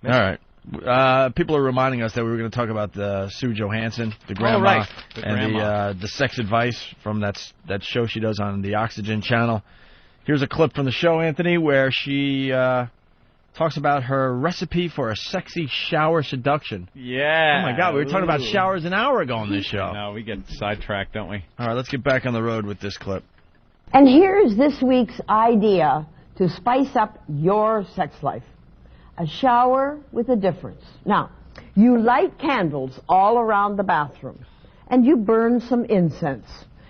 All right. People are reminding us that we were going to talk about Sue Johanson, the grandma, and the sex advice from that show she does on the Oxygen channel. Here's a clip from the show, Anthony, where she talks about her recipe for a sexy shower seduction. Yeah. Oh, my God. We were talking about showers an hour ago on this show. No, we get sidetracked, don't we? All right, let's get back on the road with this clip. And here's this week's idea to spice up your sex life. A shower with a difference. Now, you light candles all around the bathroom, and you burn some incense,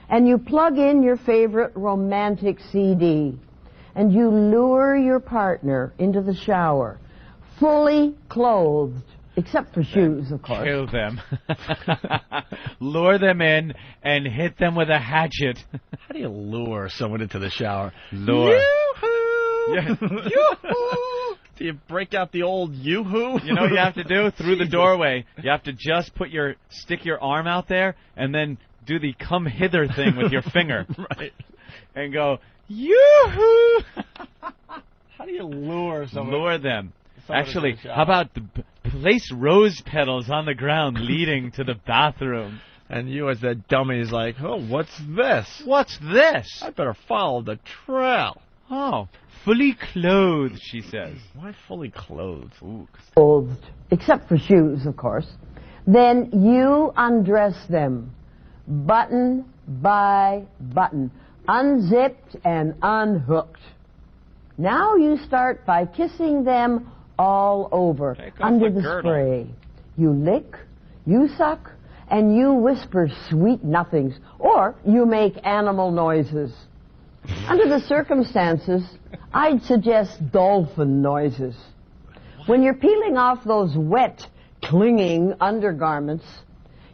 and you plug in your favorite romantic CD, and you lure your partner into the shower, fully clothed, except for shoes, of course. Kill them. Lure them in and hit them with a hatchet. How do you lure someone into the shower? Lure. Yoo-hoo! Yeah. Yoo-hoo! Do you break out the old yoo-hoo? You know what you have to do? Through the doorway, you have to just stick your arm out there and then do the come hither thing with your finger. Right. And go, yoo-hoo! How do you lure someone? Lure them. Actually, how about place rose petals on the ground leading to the bathroom? And you as that dummy is like, oh, what's this? What's this? I better follow the trail. Oh, fully clothed, she says. Why fully clothed? Ooh. Clothed, except for shoes, of course. Then you undress them, button by button, unzipped and unhooked. Now you start by kissing them all over, under the spray. You lick, you suck, and you whisper sweet nothings, or you make animal noises. Under the circumstances, I'd suggest dolphin noises. When you're peeling off those wet, clinging undergarments,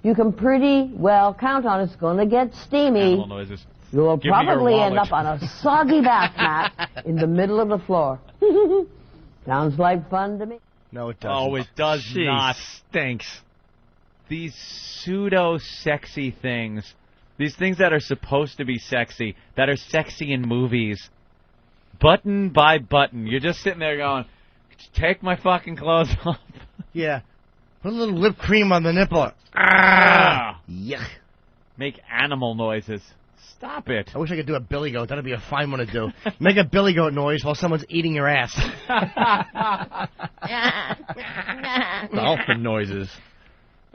you can pretty well count on it's going to get steamy. Animal noises. You'll probably end up on a soggy bath mat in the middle of the floor. Sounds like fun to me. No, it doesn't. Oh, it does not. Stinks. These pseudo-sexy things. These things that are supposed to be sexy, that are sexy in movies. Button by button. You're just sitting there going, take my fucking clothes off. Yeah. Put a little whipped cream on the nipple. Ah! Yuck. Make animal noises. Stop it. I wish I could do a billy goat. That'd be a fine one to do. Make a billy goat noise while someone's eating your ass. Dolphin noises.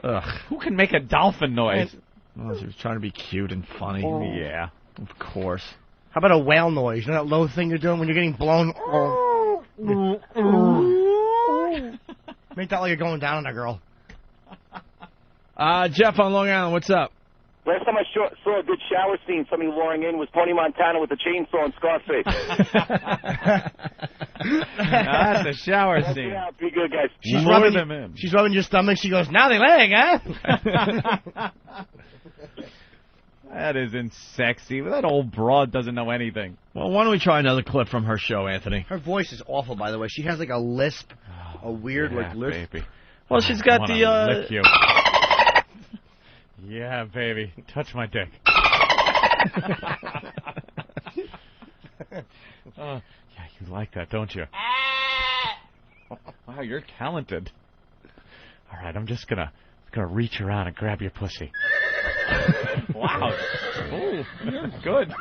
Ugh. Who can make a dolphin noise? Well, she was trying to be cute and funny. Yeah. Of course. How about a whale noise? You know that low thing you're doing when you're getting blown? Make that like you're going down on a girl. Jeff on Long Island, what's up? Last time I saw a good shower scene, somebody luring in, was Tony Montana with a chainsaw and Scarface. That's a shower scene. Yeah, be good, guys. She's rubbing your stomach. She goes, now they're laying, huh? That isn't sexy. That old broad doesn't know anything. Well, why don't we try another clip from her show, Anthony? Her voice is awful, by the way. She has like a lisp, a weird lisp. Baby. Well, she's got lick you. Yeah, baby. Touch my dick. Yeah, you like that, don't you? Wow, you're talented. All right, I'm just gonna reach around and grab your pussy. Wow. Oh, you're good.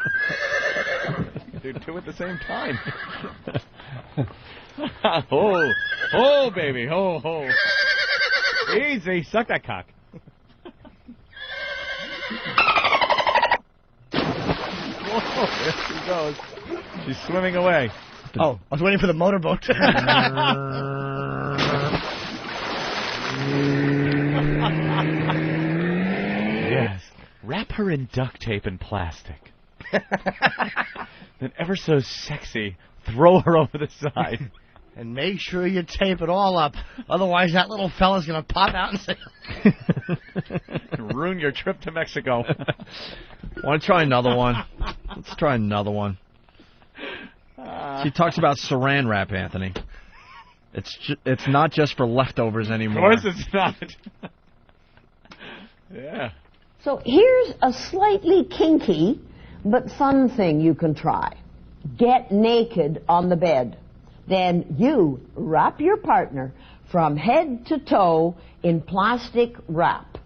Do two at the same time. Oh, baby. Oh. Easy. Suck that cock. Whoa, there she goes. She's swimming away. Oh, I was waiting for the motorboat. Yes. Wrap her in duct tape and plastic. Then ever so sexy, throw her over the side. And make sure you tape it all up. Otherwise, that little fella's going to pop out and say... Ruin your trip to Mexico. Want to try another one? Let's try another one. She talks about saran wrap, Anthony. It's not just for leftovers anymore. Of course it's not. Yeah. So here's a slightly kinky but fun thing you can try. Get naked on the bed. Then you wrap your partner from head to toe in plastic wrap.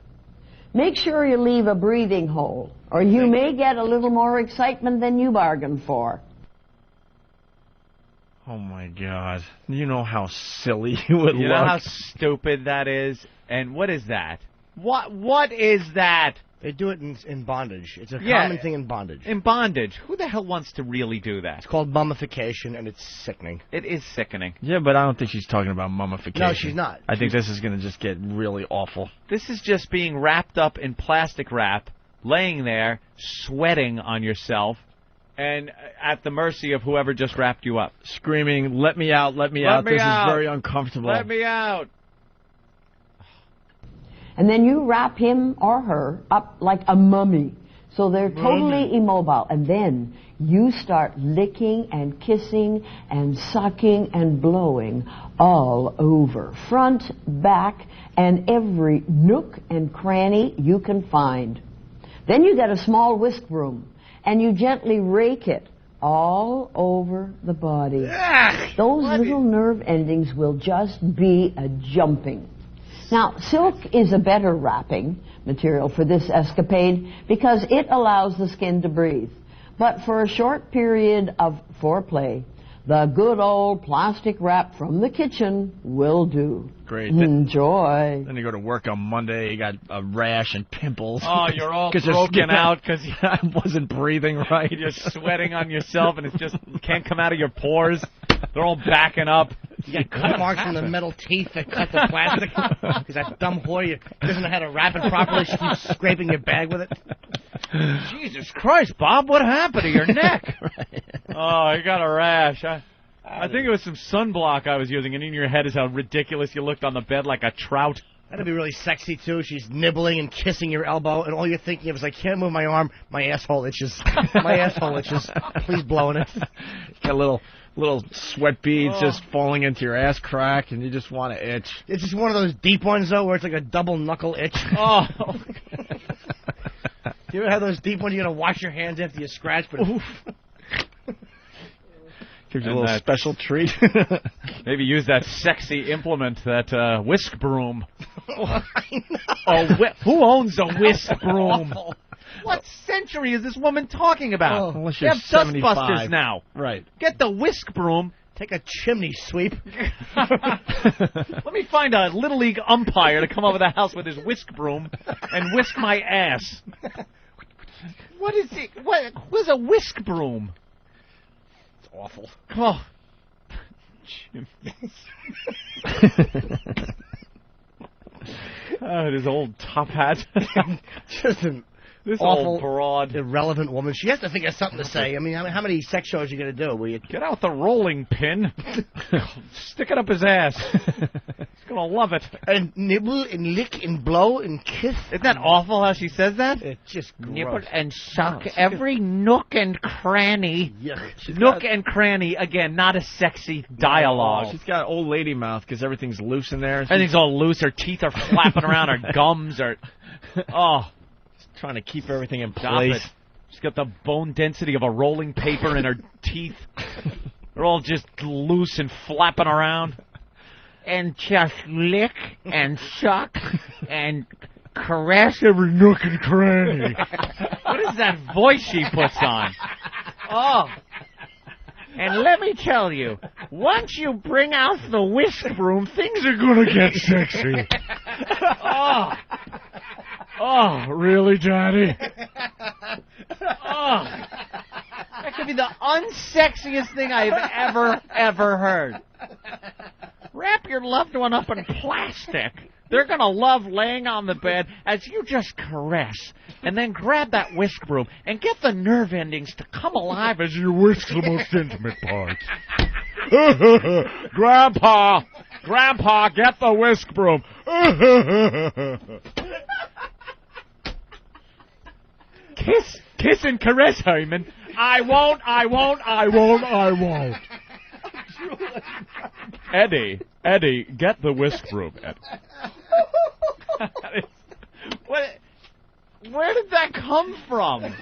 Make sure you leave a breathing hole, or you may get a little more excitement than you bargained for. Oh, my God. You know how silly you would look. You know how stupid that is? And what is that? What is that? They do it in bondage. It's a common thing in bondage. In bondage. Who the hell wants to really do that? It's called mummification, and it's sickening. It is sickening. Yeah, but I don't think she's talking about mummification. No, she's not. I think this is going to just get really awful. This is just being wrapped up in plastic wrap, laying there, sweating on yourself, and at the mercy of whoever just wrapped you up. Screaming, let me out, let me out. This is very uncomfortable. Let me out. And then you wrap him or her up like a mummy, so they're totally immobile. And then you start licking and kissing and sucking and blowing all over, front, back, and every nook and cranny you can find. Then you get a small whisk broom, and you gently rake it all over the body. Those little nerve endings will just be a-jumping. Now, silk is a better wrapping material for this escapade because it allows the skin to breathe. But for a short period of foreplay, the good old plastic wrap from the kitchen will do. Great. Enjoy. Then you go to work on Monday, you got a rash and pimples. Oh, you're all broken out because I wasn't breathing right. You're sweating on yourself, and it's just can't come out of your pores. They're all backing up. You got cut marks from the metal teeth that cut the plastic. Because that dumb whore doesn't know how to wrap it properly. She keeps scraping your bag with it. Jesus Christ, Bob, what happened to your neck? Oh, you got a rash. I think it was some sunblock I was using, and in your head is how ridiculous you looked on the bed like a trout. That'd be really sexy, too. She's nibbling and kissing your elbow, and all you're thinking of is, I can't move my arm. My asshole itches. My asshole itches. Please blow in it. Got little sweat beads just falling into your ass crack, and you just want to itch. It's just one of those deep ones, though, where it's like a double knuckle itch. Oh. Do you ever have those deep ones you got to wash your hands after you scratch? But gives you a little special treat. Maybe use that sexy implement, that whisk broom. Who owns a whisk broom? What century is this woman talking about? Unless you you're have 75. dustbusters now. Right. Get the whisk broom. Take a chimney sweep. Let me find a Little League umpire to come over the house with his whisk broom and whisk my ass. What is it? What's a whisk broom? It's awful. Oh. His old top hat. Just an this awful, old broad, irrelevant woman. She has to think of something to say. I mean, how many sex shows are you going to do? Will you get out the rolling pin? Stick it up his ass. He's going to love it. And nibble and lick and blow and kiss. Isn't that awful how she says that? It's just gross. Nibble and suck every nook and cranny. Yuck. Nook and cranny, again, not a sexy dialogue. She's got old lady mouth because everything's loose in there. Everything's all loose. Her teeth are flapping around. Her gums are... Oh. Trying to keep everything in place. She's got the bone density of a rolling paper in her teeth. They're all just loose and flapping around. And just lick and suck and caress every nook and cranny. What is that voice she puts on? Oh. And let me tell you, once you bring out the whisk broom, things are going to get sexy. Oh. Oh, really, Johnny? Oh. That could be the unsexiest thing I've ever heard. Wrap your loved one up in plastic. They're going to love laying on the bed as you just caress. And then grab that whisk broom and get the nerve endings to come alive as you whisk the most intimate parts. Grandpa, get the whisk broom. Kiss and caress, Herman. I won't. Eddie, get the whisk broom. Where did that come from?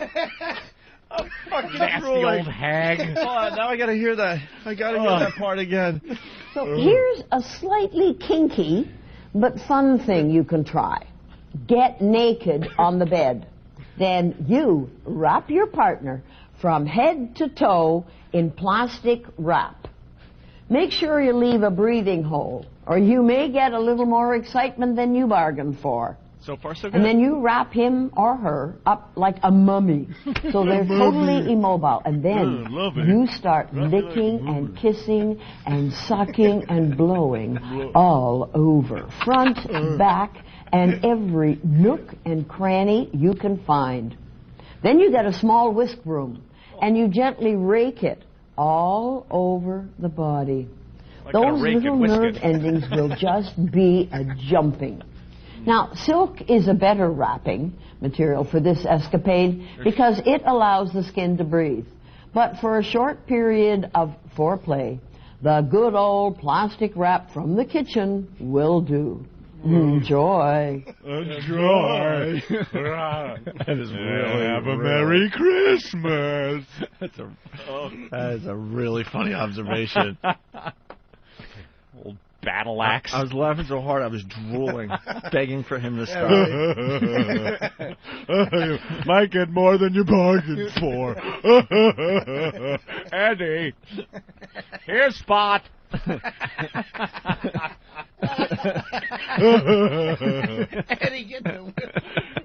Nasty old hag. Oh, now I gotta hear that. I gotta hear that part again. So here's a slightly kinky but fun thing you can try. Get naked on the bed. Then you wrap your partner from head to toe in plastic wrap. Make sure you leave a breathing hole, or you may get a little more excitement than you bargained for. So far, so good. And then you wrap him or her up like a mummy, so they're totally immobile. And then you start licking and kissing and sucking and blowing all over, front, back, and every nook and cranny you can find. Then you get a small whisk broom, and you gently rake it all over the body. Those little nerve endings will just be a jumping. Now, silk is a better wrapping material for this escapade because it allows the skin to breathe. But for a short period of foreplay, the good old plastic wrap from the kitchen will do. Enjoy. Enjoy. That is really, have a Merry Christmas. That is a really funny observation. Old battle axe. I was laughing so hard I was drooling, begging for him to stop. Might get more than you bargained for. Eddie, here's Spot.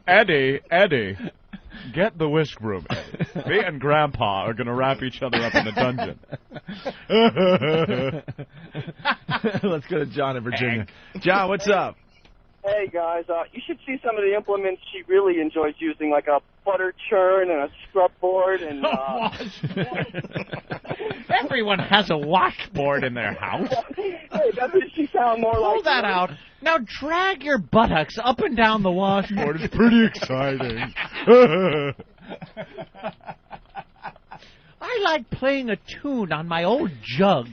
Eddie, get the whisk broom. Me and Grandpa are gonna wrap each other up in the dungeon. Let's go to John in Virginia. John, what's up? Hey, guys, you should see some of the implements she really enjoys using, like a butter churn and a scrub board and... Everyone has a washboard in their house. Hey, doesn't she sound more like... Pull that out. Now drag your buttocks up and down the washboard. It's pretty exciting. I like playing a tune on my old jug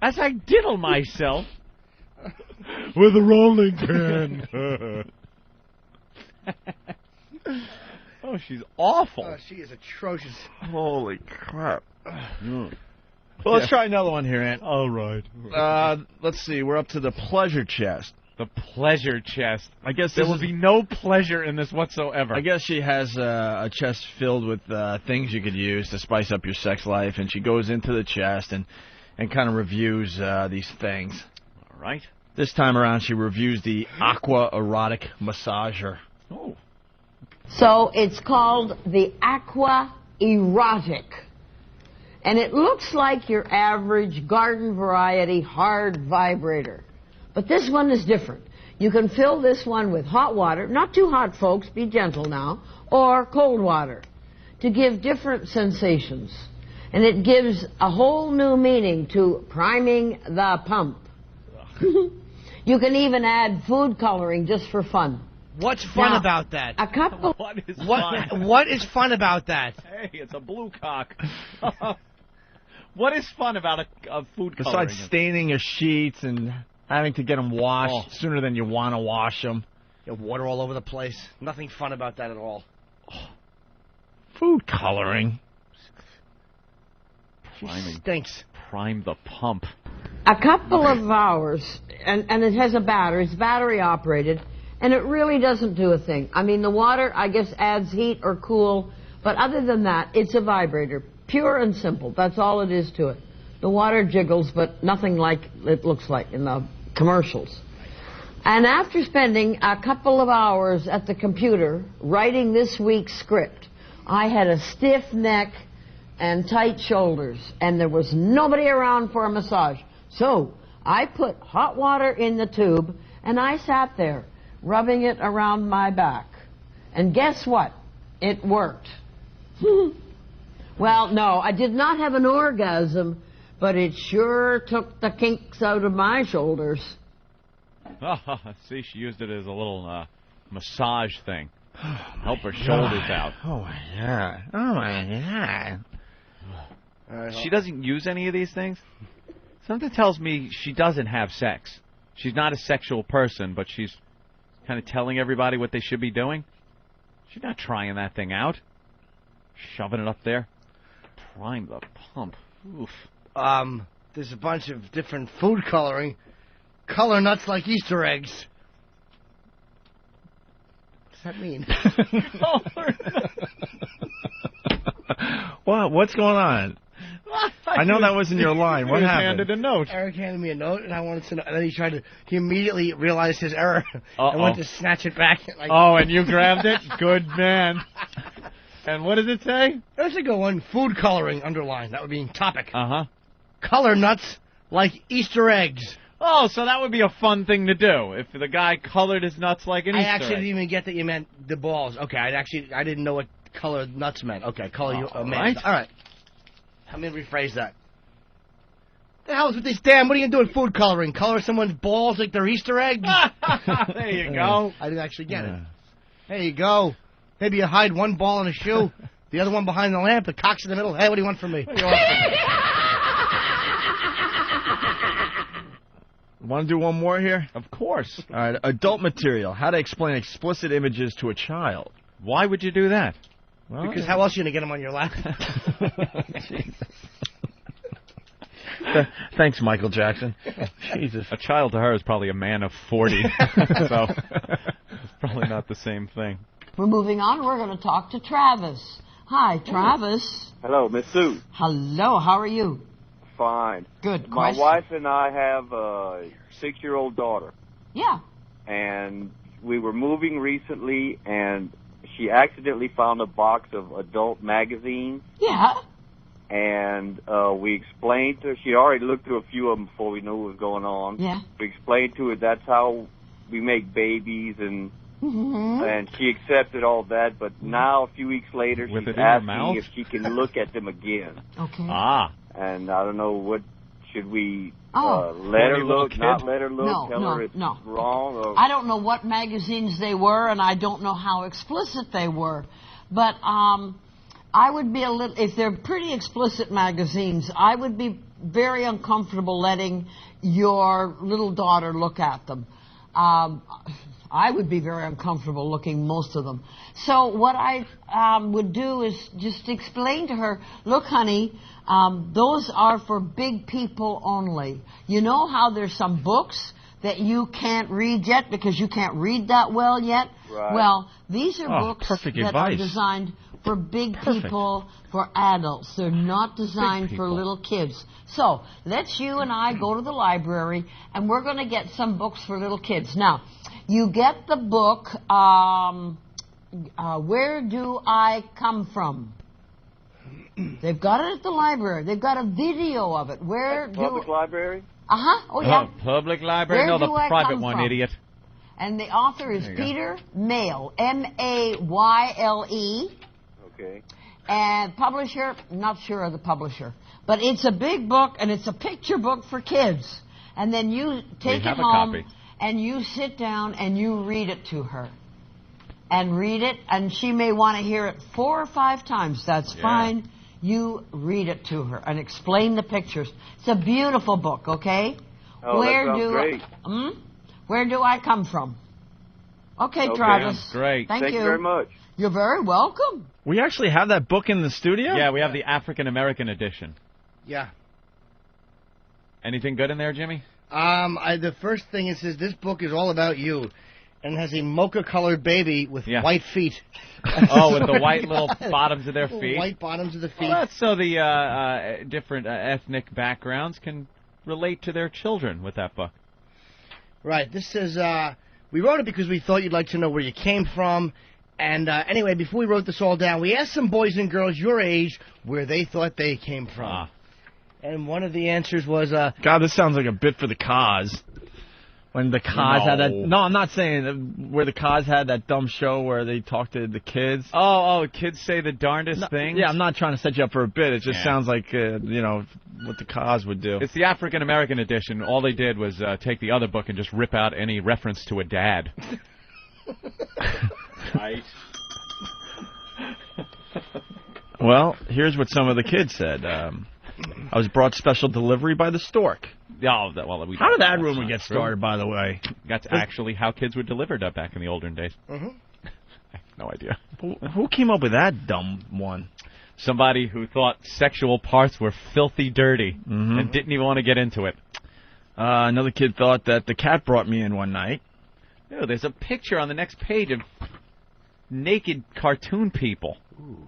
as I diddle myself with a rolling pin. Oh, she's awful. Oh, she is atrocious. Holy crap. Well, let's try another one here, Ant. All right. Let's see. We're up to the pleasure chest. The pleasure chest. I guess there will be no pleasure in this whatsoever. I guess she has a chest filled with things you could use to spice up your sex life, and she goes into the chest and kind of reviews these things. All right. This time around, she reviews the Aqua Erotic Massager. Oh. So it's called the Aqua Erotic. And it looks like your average garden variety hard vibrator. But this one is different. You can fill this one with hot water, not too hot, folks, be gentle now, or cold water, to give different sensations. And it gives a whole new meaning to priming the pump. You can even add food coloring just for fun. What's fun about that? A couple... What is fun about that? Hey, it's a blue cock. What is fun about a food coloring? Besides staining your sheets and having to get them washed sooner than you want to wash them. You have water all over the place. Nothing fun about that at all. Food coloring. She stinks. Prime the pump. A couple of hours, and it has a battery. It's battery operated, and it really doesn't do a thing. I mean, the water, I guess, adds heat or cool, but other than that, it's a vibrator. Pure and simple. That's all it is to it. The water jiggles, but nothing like it looks like in the commercials. And after spending a couple of hours at the computer writing this week's script, I had a stiff neck and tight shoulders, and there was nobody around for a massage. So I put hot water in the tube, and I sat there, rubbing it around my back. And guess what? It worked. Well, no, I did not have an orgasm, but it sure took the kinks out of my shoulders. See, she used it as a little massage thing. Help her shoulders out. Oh, my God. Oh, my God. She doesn't use any of these things? Something tells me she doesn't have sex. She's not a sexual person, but she's kind of telling everybody what they should be doing. She's not trying that thing out. Shoving it up there. Prime the pump. Oof. There's a bunch of different food coloring. Color nuts like Easter eggs. What's that mean? What's going on? I know that wasn't your line. What happened? Handed a note. Eric handed me a note, and I wanted to know. And then he immediately realized his error and went to snatch it back. And you grabbed it? Good man. And what does it say? There's a good one. Food coloring, underlined. That would be topic. Uh-huh. Color nuts like Easter eggs. Oh, so that would be a fun thing to do if the guy colored his nuts like an Easter egg. I actually didn't even get that you meant the balls. Okay, I didn't know what color nuts meant. Okay, color right. All right. I'm going to rephrase that. The hell is with this damn... What are you going to do with food coloring? Color someone's balls like they're Easter eggs? There you go. I didn't actually get it. There you go. Maybe you hide one ball in a shoe, the other one behind the lamp, the cock's in the middle. Hey, what do you want from me? Want to do one more here? Of course. All right, adult material. How to explain explicit images to a child. Why would you do that? Well, because how else are you going to get them on your lap? Thanks, Michael Jackson. Jesus. A child to her is probably a man of 40, so it's probably not the same thing. We're moving on. We're going to talk to Travis. Hi, Travis. Hello, Miss Sue. Hello. How are you? Fine. Good. My wife and I have a 6-year-old daughter. Yeah. And we were moving recently, and she accidentally found a box of adult magazines. Yeah. And we explained to her, she already looked through a few of them before we knew what was going on. Yeah. We explained to her that's how we make babies, and she accepted all that, but now, a few weeks later, she's asking if she can look at them again. Okay. And I don't know, what should we let her look, not let her look, tell her it's wrong? Or... I don't know what magazines they were, and I don't know how explicit they were. But I would be a little, if they're pretty explicit magazines, I would be very uncomfortable letting your little daughter look at them. I would be very uncomfortable looking most of them. So what I would do is just explain to her, look, honey, those are for big people only. You know how there's some books that you can't read yet because you can't read that well yet? Right. Well, these are books that are designed for big people, for adults. They're not designed for little kids. So let's you and I go to the library, and we're going to get some books for little kids. Now, you get the book, Where Do I Come From? They've got it at the library. They've got a video of it. Public library? Uh-huh. Oh, yeah. Public library? No, the private one, idiot. And the author is Peter Mayle, M-A-Y-L-E. Okay. And publisher, not sure of the publisher. But it's a big book, and it's a picture book for kids. And then you take it home, and you sit down, and you read it to her. And read it, and she may want to hear it 4 or 5 times. That's fine. You read it to her and explain the pictures. It's a beautiful book, okay? Oh, that sounds great. Where do I come from? Okay, Travis. Great. Thank you very much. You're very welcome. We actually have that book in the studio? Yeah, we have the African-American edition. Yeah. Anything good in there, Jimmy? The first thing it says, this book is all about you. And has a mocha-colored baby with white feet. Oh, with the white little bottoms of their feet? White bottoms of the feet. Well, that's so the different ethnic backgrounds can relate to their children with that book. Right. This says, we wrote it because we thought you'd like to know where you came from. And anyway, before we wrote this all down, we asked some boys and girls your age where they thought they came from. And one of the answers was... God, this sounds like a bit for the cause. When the Cos had that... No, I'm not saying where the Cos had that dumb show where they talk to the kids. Oh, kids say the darndest things? Yeah, I'm not trying to set you up for a bit. It just sounds like, what the Cos would do. It's the African-American edition. All they did was take the other book and just rip out any reference to a dad. Right. Well, here's what some of the kids said. I was brought special delivery by the stork. How did that rumor get started, by the way? That's actually how kids were delivered back in the olden days. Mm-hmm. I have no idea. Who came up with that dumb one? Somebody who thought sexual parts were filthy dirty and didn't even want to get into it. Another kid thought that the cat brought me in one night. Ew, there's a picture on the next page of naked cartoon people. Ooh.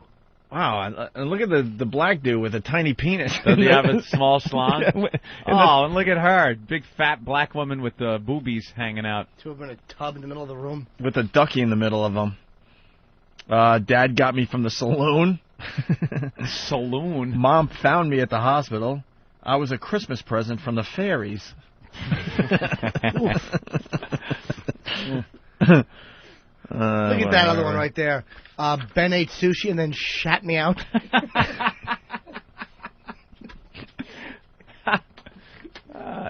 Wow, and look at the black dude with a tiny penis. Does he have a small schlong? And look at her. Big, fat black woman with the boobies hanging out. Two of them in a tub in the middle of the room. With a ducky in the middle of them. Dad got me from the saloon. Saloon? Mom found me at the hospital. I was a Christmas present from the fairies. Look at that other one right there. Ben ate sushi and then shat me out.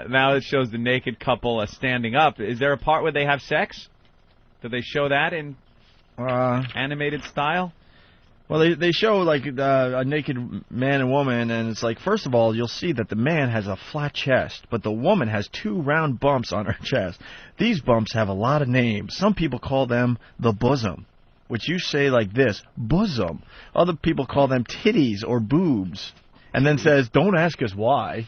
Now it shows the naked couple standing up. Is there a part where they have sex? Do they show that in animated style? Well, they show like a naked man and woman, and it's like, first of all, you'll see that the man has a flat chest, but the woman has 2 round bumps on her chest. These bumps have a lot of names. Some people call them the bosom, which you say like this, bosom. Other people call them titties or boobs, and then says, don't ask us why.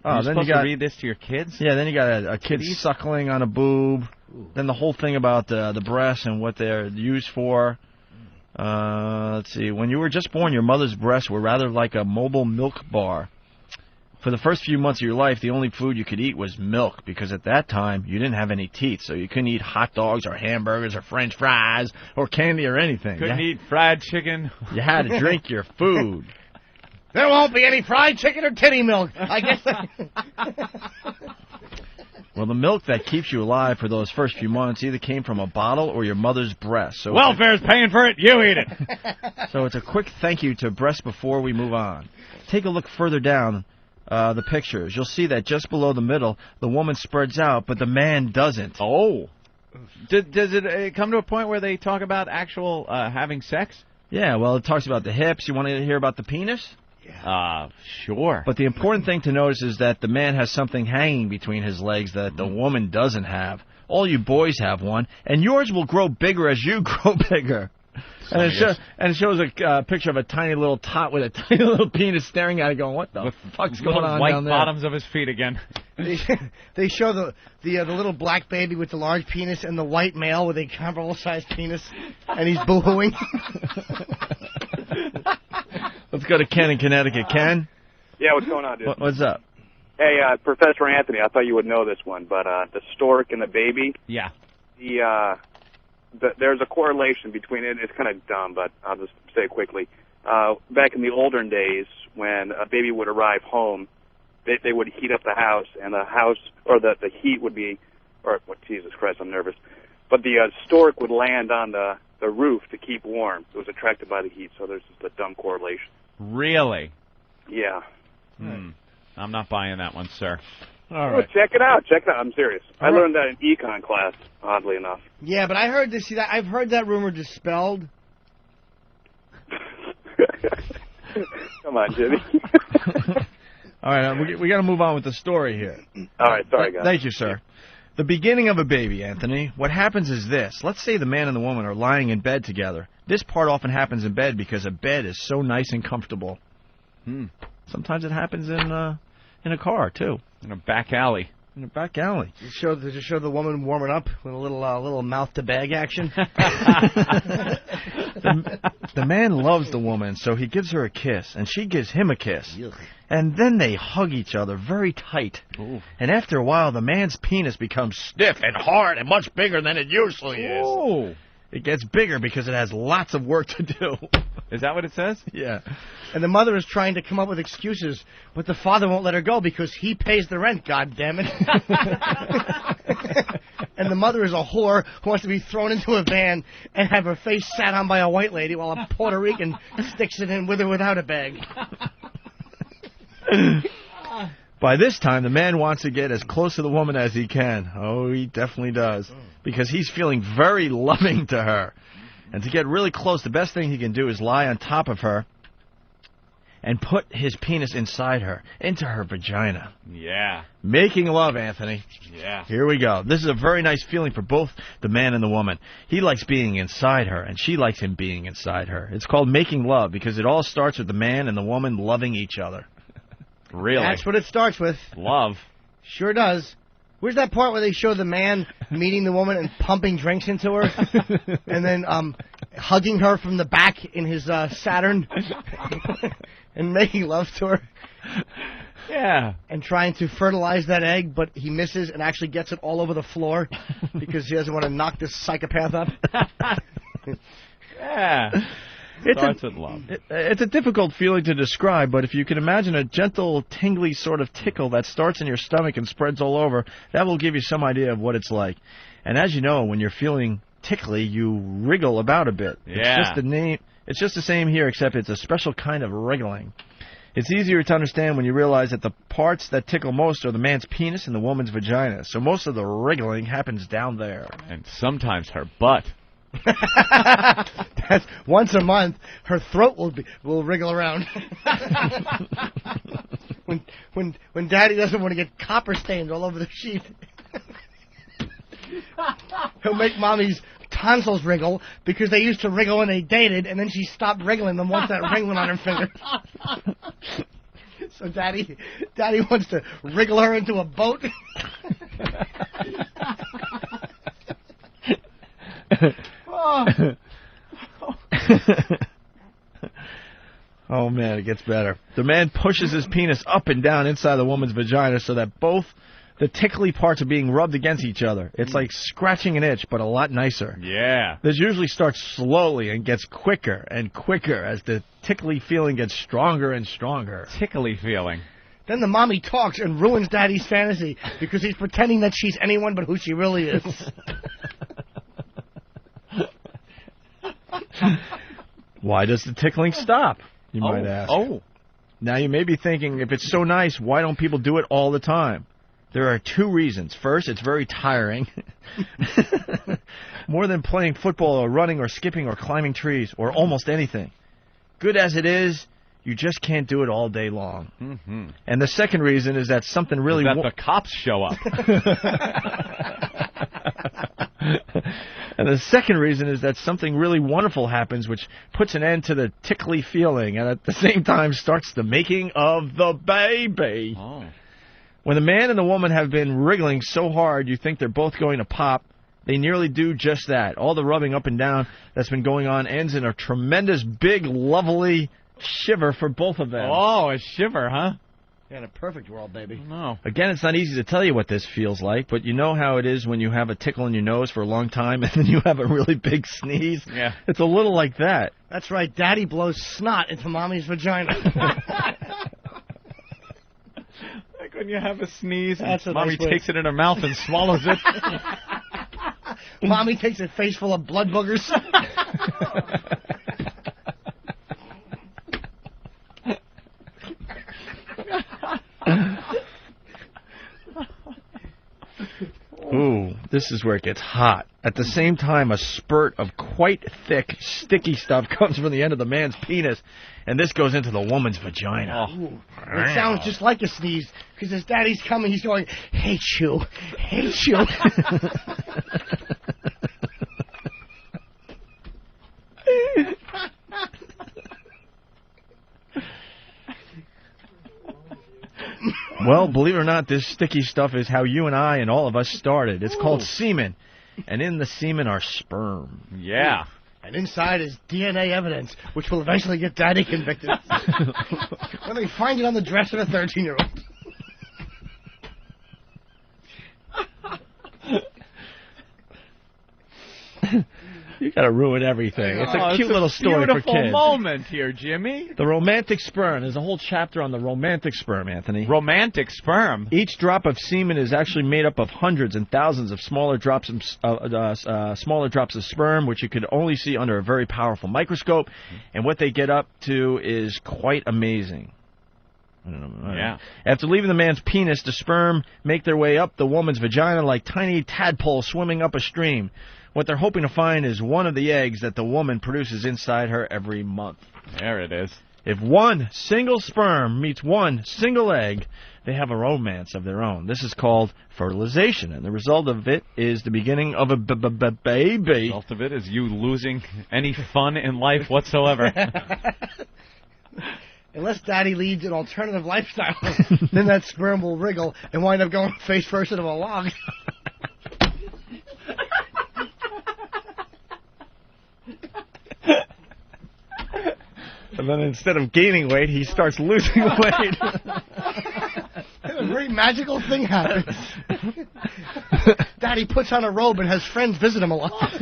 Are you supposed to read this to your kids? Yeah, then you got a kid suckling on a boob. Ooh. Then the whole thing about the breasts and what they're used for. Let's see. When you were just born, your mother's breasts were rather like a mobile milk bar. For the first few months of your life, the only food you could eat was milk, because at that time, you didn't have any teeth, so you couldn't eat hot dogs or hamburgers or French fries or candy or anything. Couldn't eat fried chicken. You had to drink your food. There won't be any fried chicken or titty milk. I guess. Well, the milk that keeps you alive for those first few months either came from a bottle or your mother's breast. So welfare's paying for it. You eat it. So it's a quick thank you to breasts before we move on. Take a look further down the pictures. You'll see that just below the middle, the woman spreads out, but the man doesn't. Oh. Does it come to a point where they talk about actual having sex? Yeah, well, it talks about the hips. You want to hear about the penis? Yeah. Sure. But the important thing to notice is that the man has something hanging between his legs that the woman doesn't have. All you boys have one, and yours will grow bigger as you grow bigger. And it shows a picture of a tiny little tot with a tiny little penis staring at it going, what the fuck's going on white down there? bottoms of his feet again. They show the little black baby with the large penis and the white male with a comparable-sized penis, and he's boo-hooing. Let's go to Ken in Connecticut. Ken? Yeah, what's going on, dude? What's up? Hey, Professor Anthony, I thought you would know this one, but the stork and the baby. Yeah. There's a correlation between it. It's kind of dumb, but I'll just say it quickly. Back in the olden days, when a baby would arrive home, they would heat up the house, and the house, or the heat would be, Jesus Christ, I'm nervous. But the stork would land on the roof to keep warm. It was attracted by the heat, so there's just a dumb correlation. Really? Yeah. I'm not buying that one, sir. All right. Check it out. I'm serious. I learned that in econ class, oddly enough. Yeah, but I heard this. See, I've heard that rumor dispelled. Come on, Jimmy. All right, we got to move on with the story here. All right, sorry, guys. Thank you, sir. The beginning of a baby, Anthony. What happens is this. Let's say the man and the woman are lying in bed together. This part often happens in bed because a bed is so nice and comfortable. Sometimes it happens in a car, too. In a back alley. In a back alley. Does it show the woman warming up with a little mouth-to-bag action? The man loves the woman, so he gives her a kiss, and she gives him a kiss. Yuck. And then they hug each other very tight. Ooh. And after a while, the man's penis becomes stiff and hard and much bigger than it usually is. Ooh. It gets bigger because it has lots of work to do. Is that what it says? Yeah. And the mother is trying to come up with excuses, but the father won't let her go because he pays the rent, goddammit. And the mother is a whore who wants to be thrown into a van and have her face sat on by a white lady while a Puerto Rican sticks it in with or without a bag. By this time, the man wants to get as close to the woman as he can. Oh, he definitely does. Because he's feeling very loving to her. And to get really close, the best thing he can do is lie on top of her and put his penis inside her, into her vagina. Yeah. Making love, Anthony. Yeah. Here we go. This is a very nice feeling for both the man and the woman. He likes being inside her, and she likes him being inside her. It's called making love because it all starts with the man and the woman loving each other. Really? That's what it starts with. Love. Sure does. Where's that part where they show the man meeting the woman and pumping drinks into her, and then hugging her from the back in his Saturn, and making love to her? Yeah. And trying to fertilize that egg, but he misses and actually gets it all over the floor because he doesn't want to knock this psychopath up. Yeah. It's a difficult feeling to describe, but if you can imagine a gentle, tingly sort of tickle that starts in your stomach and spreads all over, that will give you some idea of what it's like. And as you know, when you're feeling tickly, you wriggle about a bit. Yeah. It's just the same here, except it's a special kind of wriggling. It's easier to understand when you realize that the parts that tickle most are the man's penis and the woman's vagina. So most of the wriggling happens down there. And sometimes her butt. That's once a month. Her throat will wriggle around. when Daddy doesn't want to get copper stains all over the sheet, he'll make Mommy's tonsils wriggle because they used to wriggle when they dated, and then she stopped wriggling them once that ring went on her finger. So Daddy wants to wriggle her into a boat. Oh, man, it gets better. The man pushes his penis up and down inside the woman's vagina so that both the tickly parts are being rubbed against each other. It's like scratching an itch, but a lot nicer. Yeah. This usually starts slowly and gets quicker and quicker as the tickly feeling gets stronger and stronger. Tickly feeling. Then the mommy talks and ruins Daddy's fantasy because he's pretending that she's anyone but who she really is. Why does the tickling stop, you might ask? Oh. Now, you may be thinking, if it's so nice, why don't people do it all the time? There are two reasons. First, it's very tiring. More than playing football or running or skipping or climbing trees or almost anything. Good as it is, you just can't do it all day long. Mm-hmm. And the second reason is that something really... the cops show up. And the second reason is that something really wonderful happens, which puts an end to the tickly feeling and at the same time starts the making of the baby. Oh. When the man and the woman have been wriggling so hard you think they're both going to pop, they nearly do just that. All the rubbing up and down that's been going on ends in a tremendous, big, lovely shiver for both of them. Oh, a shiver, huh? In a perfect world, baby. No. Again, it's not easy to tell you what this feels like, but you know how it is when you have a tickle in your nose for a long time and then you have a really big sneeze? Yeah. It's a little like that. That's right. Daddy blows snot into Mommy's vagina. Like when you have a sneeze and That's Mommy takes it in her mouth and swallows it. Mommy takes a face full of blood boogers. Ooh, this is where it gets hot. At the same time, a spurt of quite thick, sticky stuff comes from the end of the man's penis, and this goes into the woman's vagina. Oh. It sounds just like a sneeze, because as Daddy's coming, he's going, hate you, hate you. Well, believe it or not, this sticky stuff is how you and I and all of us started. It's called semen, and in the semen are sperm. Yeah. And inside is DNA evidence, which will eventually get Daddy convicted. When they find it on the dress of a 13-year-old. You gotta ruin everything. It's a cute little story for kids. Beautiful moment here, Jimmy. The romantic sperm. There's a whole chapter on the romantic sperm, Anthony. Romantic sperm. Each drop of semen is actually made up of hundreds and thousands of smaller drops of sperm, which you could only see under a very powerful microscope. And what they get up to is quite amazing. I don't know. Yeah. After leaving the man's penis, the sperm make their way up the woman's vagina like tiny tadpoles swimming up a stream. What they're hoping to find is one of the eggs that the woman produces inside her every month. There it is. If one single sperm meets one single egg, they have a romance of their own. This is called fertilization, and the result of it is the beginning of a baby. The result of it is you losing any fun in life whatsoever. Unless Daddy leads an alternative lifestyle, then that sperm will wriggle and wind up going face first into a log. And then instead of gaining weight, he starts losing weight. A very magical thing happens. Daddy puts on a robe and has friends visit him a lot.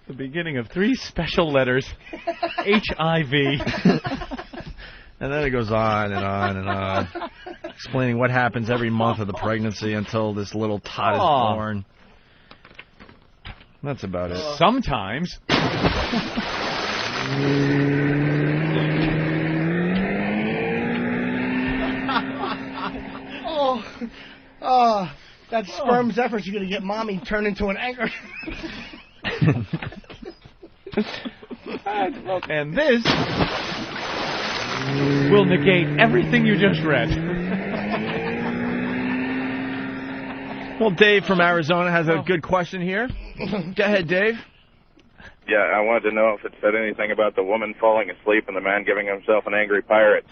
The beginning of 3 special letters, HIV. And then it goes on and on and on, explaining what happens every month of the pregnancy until this little tot is born. That's about it. Sometimes. That sperm's efforts are going to get Mommy turned into an anchor. And this will negate everything you just read. Well, Dave from Arizona has a good question here. Go ahead, Dave. Yeah, I wanted to know if it said anything about the woman falling asleep and the man giving himself an angry pirate.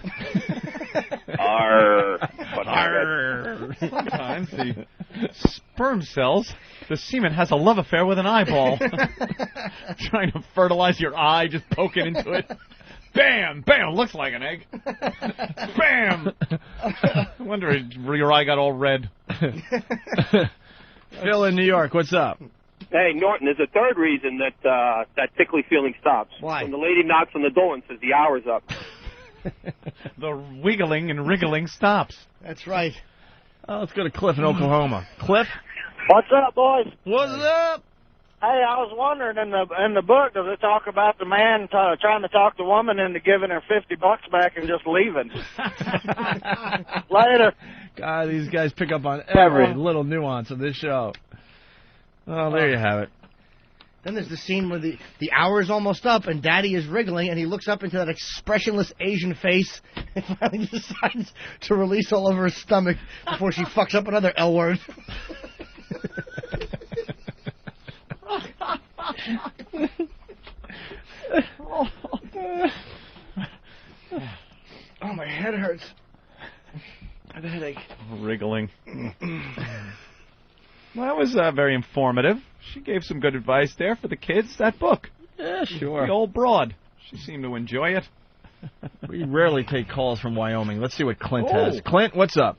Arr. Arr. Sometimes the sperm cells, the semen has a love affair with an eyeball. Trying to fertilize your eye, just poke it into it. Bam! Bam! Looks like an egg. Bam! I wonder if your eye got all red. Phil in New York, what's up? Hey, Norton, there's a third reason that that tickly feeling stops. Why? When the lady knocks on the door and says the hour's up. The wiggling and wriggling stops. That's right. Oh, let's go to Cliff in Oklahoma. Cliff? What's up, boys? What's up? Hey, I was wondering, in the book, does it talk about the man trying to talk the woman into giving her $50 back and just leaving? Later. God, these guys pick up on every little nuance of this show. Oh, there you have it. Then there's the scene where the hour is almost up and Daddy is wriggling and he looks up into that expressionless Asian face and finally decides to release all over his stomach before she fucks up another L word. Oh, my head hurts. I have a headache. Wriggling. Well, that was very informative. She gave some good advice there for the kids. That book. Yeah, sure. The old broad. She seemed to enjoy it. We rarely take calls from Wyoming. Let's see what Clint has. Clint, what's up?